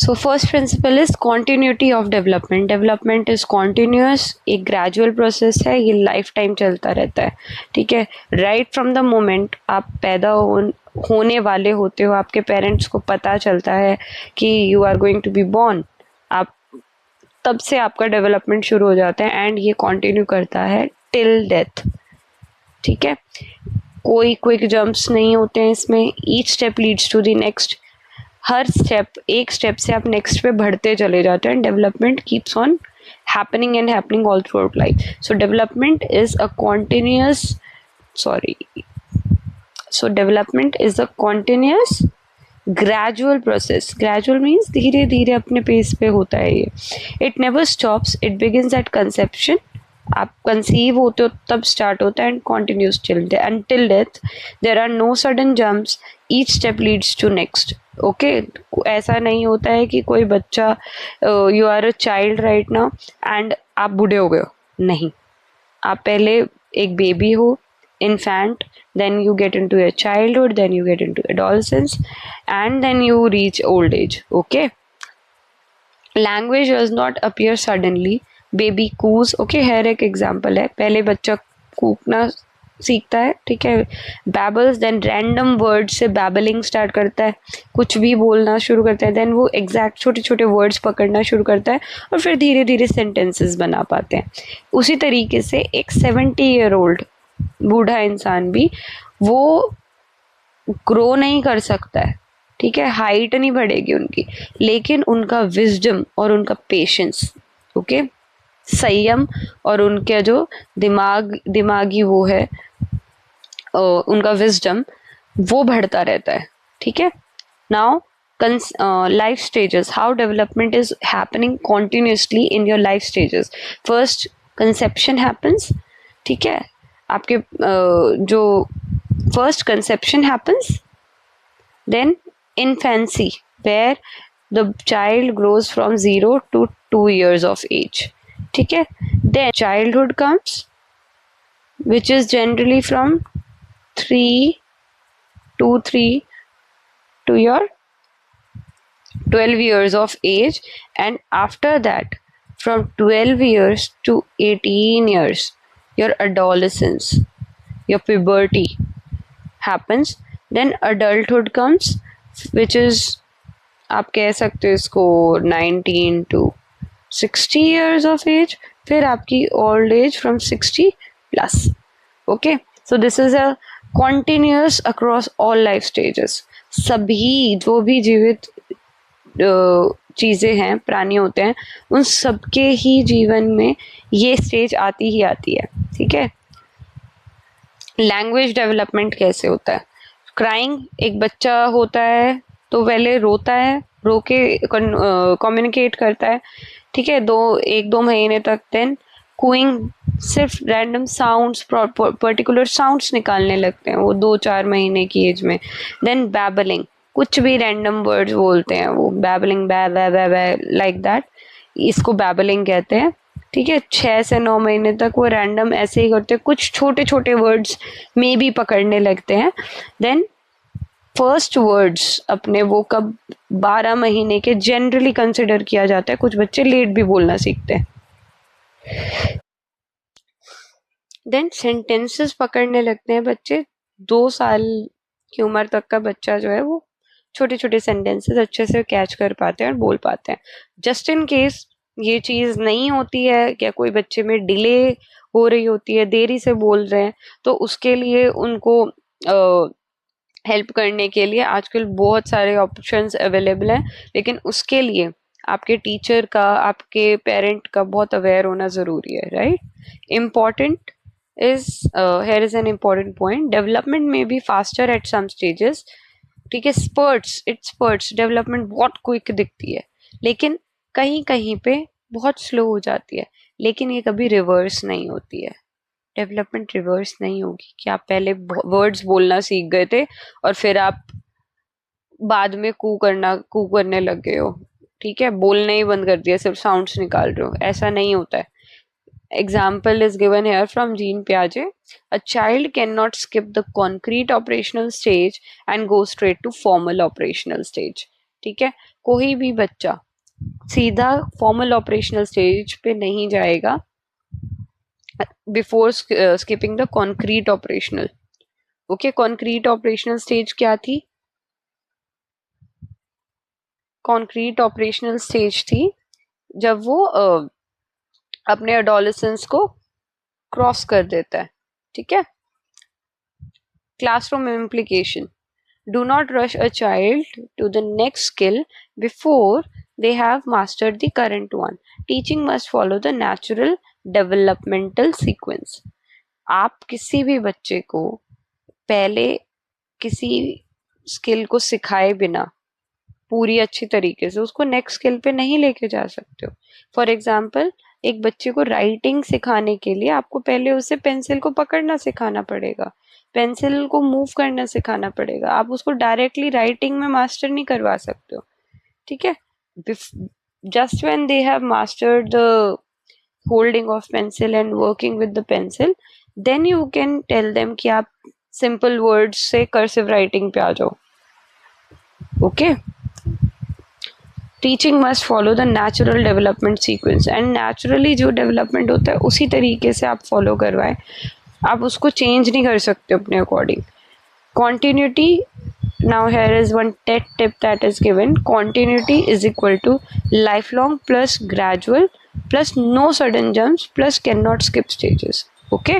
So first principle is continuity of development. Development is continuous, एक gradual process है, ये life time चलता रहता है. ठीक है, राइट फ्रॉम द मोमेंट आप पैदा होने वाले होते हो, आपके पेरेंट्स को पता चलता है कि you are going to be born, आप तब से आपका डेवलपमेंट शुरू हो जाता है एंड ये कंटिन्यू करता है टिल डेथ. ठीक है, कोई क्विक जंप्स नहीं होते हैं इसमें. Each step leads to the next. हर स्टेप, एक स्टेप से आप नेक्स्ट पे बढ़ते चले जाते हैं. Development keeps on happening and happening all through life. So development is a continuous so development is a continuous gradual process. Gradual means धीरे धीरे अपने पेस पे होता है ये. It never stops, it begins at conception. आप conceive होते हो तब स्टार्ट होता है and continuous till death. There are no sudden jumps, each step leads to next. Okay, ऐसा नहीं होता है कि कोई बच्चा, you are a child right now and आप बूढ़े हो गए हो. नहीं, आप पहले एक बेबी हो, infant, then you get into your childhood, then you get into adolescence, and then you reach old age. Okay, language does not appear suddenly. Baby coos. Okay, here एक example है. पहले बच्चा कूकना सीखता है, ठीक है, babbles, then random words से babbling start करता है, कुछ भी बोलना शुरू करता है, then वो exact छोटे छोटे words पकड़ना शुरू करता है और फिर धीरे धीरे sentences बना पाते हैं. उसी तरीके से एक 70-year-old बूढ़ा इंसान भी वो ग्रो नहीं कर सकता है. ठीक है, हाइट नहीं बढ़ेगी उनकी, लेकिन उनका विजडम और उनका पेशेंस, ओके, संयम और उनका जो दिमागी वो है, उनका विजडम वो बढ़ता रहता है. ठीक है, now life stages, how development is happening continuously in your life stages. First conception happens. ठीक है, आपके जो first conception happens, then infancy where the child grows from 0 to 2 years of age. ठीक है, then childhood comes, which is generally from 3 to your 12 years of age, and after that from 12 years to 18 years your adolescence, your puberty happens. Then adulthood comes, which is आप कह सकते हो इसको 19 to 60 years of age. फिर आपकी old age from 60 plus. Okay, so this is a continuous across all life stages. सभी जो भी जीवित चीज़ें हैं, प्राणी होते हैं, उन सबके ही जीवन में ये स्टेज आती ही आती है. ठीक है, लैंग्वेज डेवलपमेंट कैसे होता है. क्राइंग, एक बच्चा होता है तो पहले रोता है, रो के कम्युनिकेट करता है. ठीक है, 1-2 महीने तक. देन कूइंग, सिर्फ रैंडम साउंड्स, पर्टिकुलर साउंड्स निकालने लगते हैं वो 2-4 महीने की एज में. देन बैबलिंग, कुछ भी रैंडम वर्ड्स बोलते हैं वो, बैबलिंग, लाइक दैट, इसको बैबलिंग कहते हैं. ठीक है, 6 से 9 महीने तक वो रैंडम ऐसे ही करते हैं, कुछ छोटे छोटे वर्ड्स में भी पकड़ने लगते हैं. देन फर्स्ट वर्ड्स अपने वो कब 12 महीने के जनरली कंसिडर किया जाता है. कुछ बच्चे लेट भी बोलना सीखते हैं. देन सेंटेंसेस पकड़ने लगते हैं बच्चे. 2 साल की उम्र तक का बच्चा जो है वो छोटे छोटे सेंटेंसेस अच्छे से कैच कर पाते हैं और बोल पाते हैं. जस्ट इन केस ये चीज़ नहीं होती है, क्या कोई बच्चे में डिले हो रही होती है, देरी से बोल रहे हैं, तो उसके लिए उनको हेल्प करने के लिए आजकल बहुत सारे ऑप्शंस अवेलेबल हैं. लेकिन उसके लिए आपके टीचर का, आपके पेरेंट का बहुत अवेयर होना ज़रूरी है. Right, important is here is an important point. Development may be faster at some stages. ठीक है, स्पर्ट्स डेवलपमेंट बहुत क्विक दिखती है, लेकिन कहीं कहीं पे बहुत स्लो हो जाती है. लेकिन ये कभी रिवर्स नहीं होती है. डेवलपमेंट रिवर्स नहीं होगी कि आप पहले वर्ड्स बोलना सीख गए थे और फिर आप बाद में कू करने लग गए हो. ठीक है, बोलना ही बंद कर दिया, सिर्फ साउंड्स निकाल रहे हो. ऐसा नहीं होता है. Example is given here from Jean Piaget. A child cannot skip the concrete operational stage and go straight to formal operational stage. ठीक है, कोई भी बच्चा सीधा फॉर्मल ऑपरेशनल स्टेज पे नहीं जाएगा before skipping the concrete operational. Okay, concrete operational stage क्या थी? कॉन्क्रीट ऑपरेशनल स्टेज थी जब वो अपने एडोलेसेंस को क्रॉस कर देता है। ठीक है, classroom implication, do not rush a child to the next skill before they have mastered the current one. Teaching must follow the natural developmental sequence. आप किसी भी बच्चे को पहले किसी स्किल को सिखाए बिना पूरी अच्छी तरीके से उसको नेक्स्ट स्किल पे नहीं लेके जा सकते हो। फॉर एग्जाम्पल, एक बच्चे को राइटिंग सिखाने के लिए आपको पहले उसे पेंसिल को पकड़ना सिखाना पड़ेगा, पेंसिल को मूव करना सिखाना पड़ेगा। आप उसको डायरेक्टली राइटिंग में मास्टर नहीं करवा सकते हो। ठीक है, just when they have mastered the holding of pencil and working with the pencil, then you can tell them कि आप सिंपल वर्ड्स से कर्सिव राइटिंग पे आ जाओ। Okay, teaching must follow the natural development sequence, and naturally जो development होता है उसी तरीके से आप फॉलो करवाएं, आप उसको चेंज नहीं कर सकते अपने according. Continuity, now here is one TET tip that is given, continuity is equal to life long plus gradual plus no sudden jumps plus can not skip stages. Okay,